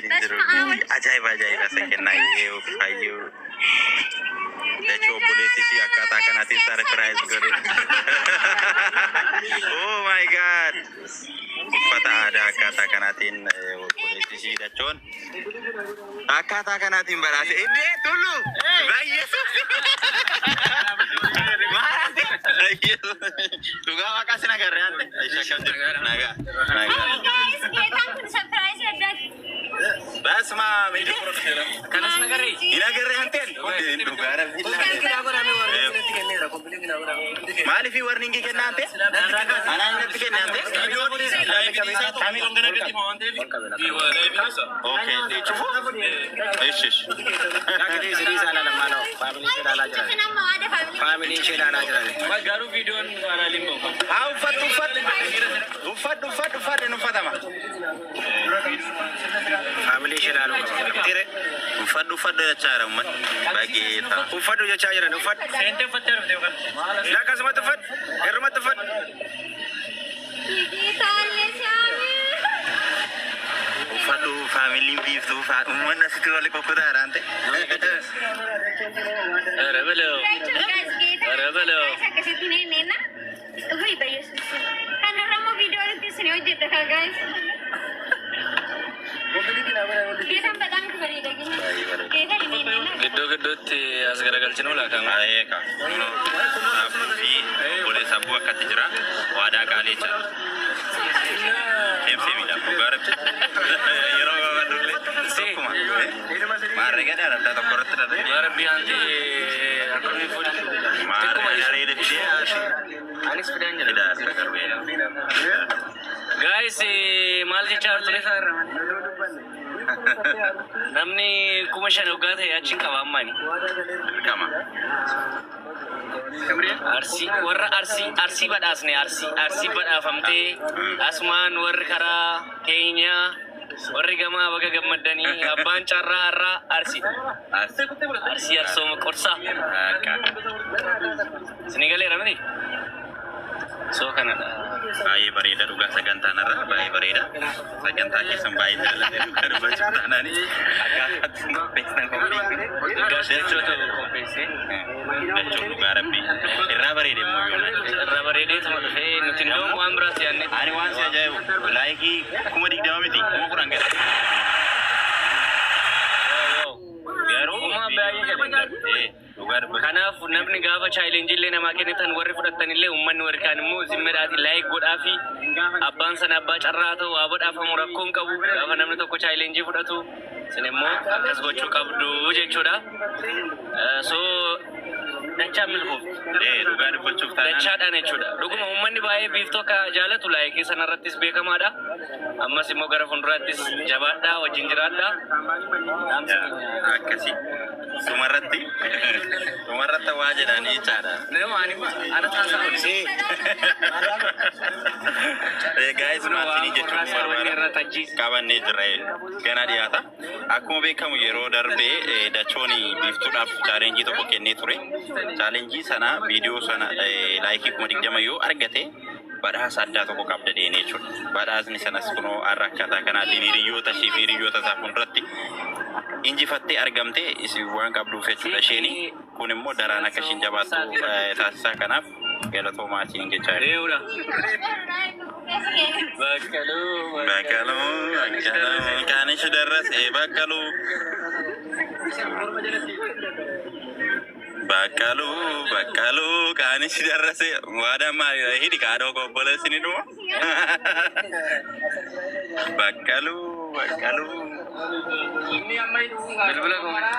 jiru. Ajaa'iba sakennaa fayyuu. Dachoo obboleessi ishii akkaataa kanaatiin sarpiraayiz godhe. Oh my god. Uffata aadaa akkaataa kanaatiin obboleessi ishii dachoon akkaataa kanaatiin badhaase. Eddee tullu baay'eesuuf. Dhugaa waaqaa sin agarre ante. Nagaa. Basma minti kanas nagare inagare hanten dugara mali fi warning kenna ante ana inatti kenna ante kami ngana gati mo ante okay chufu ish nakati siri sala la malo family shela la jara magaru video ana limbo au ufat no fatama family shela lo tire ufad chara man bagita ufad jo chara no ufad sente fatter de kan la kasmat ufad ermat ufad ufad family beef tu fa umman asitu wale ko kudara ante rebelo kasitine nena oi bayes kan ramo video itu sini oje ta guys Geddo as garagalchinu la kan ayeka afi boleh sabu akati jira wada kale cha MC bila bugarap yero gadulle sekuma marrega dara ta korot dara yara bianti akoni fodi marrega dare de dia anis pedang jara dara karbe guys malji char sar namni kuma shan ugata ya cin kaba mani kama arsi badas ne arsi bada famte asman war kara kenya war gama baga gamadani aban charra arsi arso korsa senegale ramani so kanada bayi bereda duga saganta nara bayi bereda saganta ke sambai dalam duga bacana ni agak pesta kopi gasel coto kopi se dacho duga rapi irra bereda sama tu hey nutin dong amra si ane ani wan si aja lagi kumadik dawamiti kumu kurang gak biar rumah bayi jadi kanaaf namni gaafa challenge illee namaa kennitan warri fudhatan illee ummanni warri kaan immoo zimmadhaati like godhaafi abbaan sana abbaa carraa ta'u waa badhaafamu rakkoon qabu gaafa namni tokko challenge fudhatu sin immoo akkas gochuu qabdu jechuudha so dachaa milkuuf dhugaa dubbachuuf taanaan dachaadhaan jechuudha dhuguma ummanni baay'ee biiftoo akka jaalatu like sanarrattis beekamaadha ammas immoo gara fuulduraattis jabaadhaa wajjin jiraadhaa akkasii sumarratti wajedani cara nemani ana tasa si guys matini jechuun kaban ne jira kana diata akkuma beekamu yeroo darbe dachoni biftuudhaaf challenge tokko kennee ture challenge sana video sana like kuma digdama yoo argate badhaasa addaa tokko qabda deene jechuudha badhaasni sanas kunoo arrakkata kanaatiin hiriyoota shii fi hiriyoota isaa fuulduratti injifattee argamte isi waan qabduuf jechuudha isheen kun immoo daraan akka ishiin jabaattu taasisaa kanaaf galatoomaa siin jechaa deeudha bakkaluu kaanis darrase bakkaluu kaanis darrase waadama hidi kaadoo kobbole sinidu bakkaluu ini amma itu betul kemana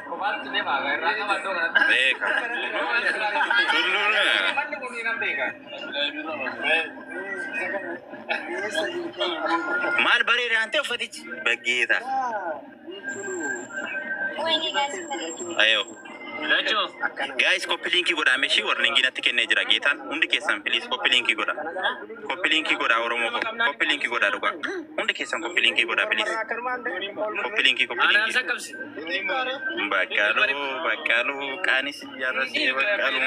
komat sudah bagai raka bandung kan beka dulu mal bari rante fatich bagita ayo guys copy link goda meshi warning natti kenne jira getan undi kesan please copy link goda oromo copy link goda duga undi kesan copy link goda please copy link bakkalu kanis jarrasi bakkalu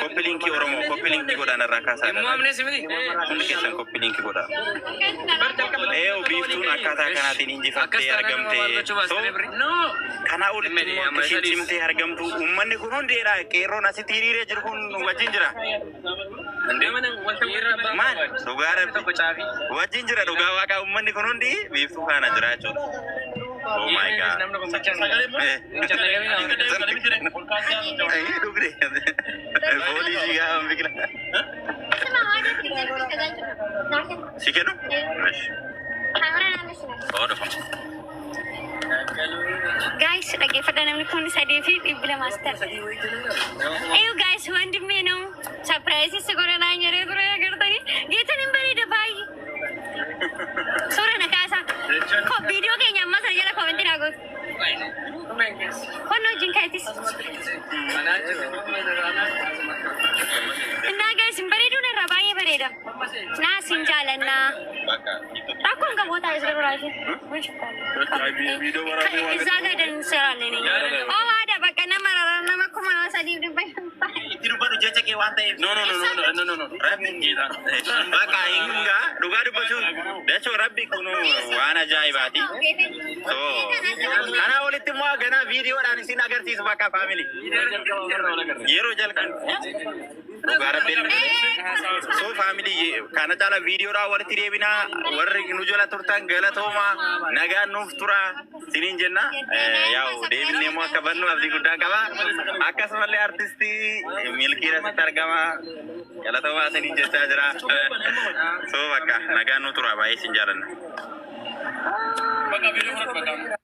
Koppilinki Oromoo koppilinki godhan irraa kaasaa hundi keessan koppilinki godha. Biiftuun akkaataa kanaatiin injifattee argamte kana olitti immoo akkasiin cimtee argamtu uummanni kun hundeedha qeerroon asitti hiriiree jiru kun wajjin jira. Maal dhugaa wajjin jira dhugaa waaqaa uummanni kun hundi biiftuu kana jira jechuudha. Oh my God. Guys, lagi pada namanya kau ni saya David ibla master. Ayo guys, one me no surprise segera nanya re ya kerta ni. Dia tu ni beri dah bayi. Sore nak kasa. Kau video kayaknya mas saja lah komentar aku. Kau no jingkai tis. Nah guys, beri tu ni rabai beri dah. Nah sinjalan nah. Aku enggak mau tahu segera lagi. Izaga dan serane ni. Oh ada bahkan nama aku malah sadi di depan. Itu baru jajak ke wantai. No. Rabbi kita. Maka hingga duga du bacu. Dacho Rabbi kuno wana jai bati. So, karena oleh semua gana video dan sini agar sih sebaka family. Yero jalkan. Duga Rabbi. So family karena cala video ra wal tire bina war nujola turtan gala toma naga nuftura sinin jenna yau David nemo kabarnu abdi gudda kaba akas malle artisti milkira targama gala toma sinin jetta jara so baka naga nutura bai sinjaran baka video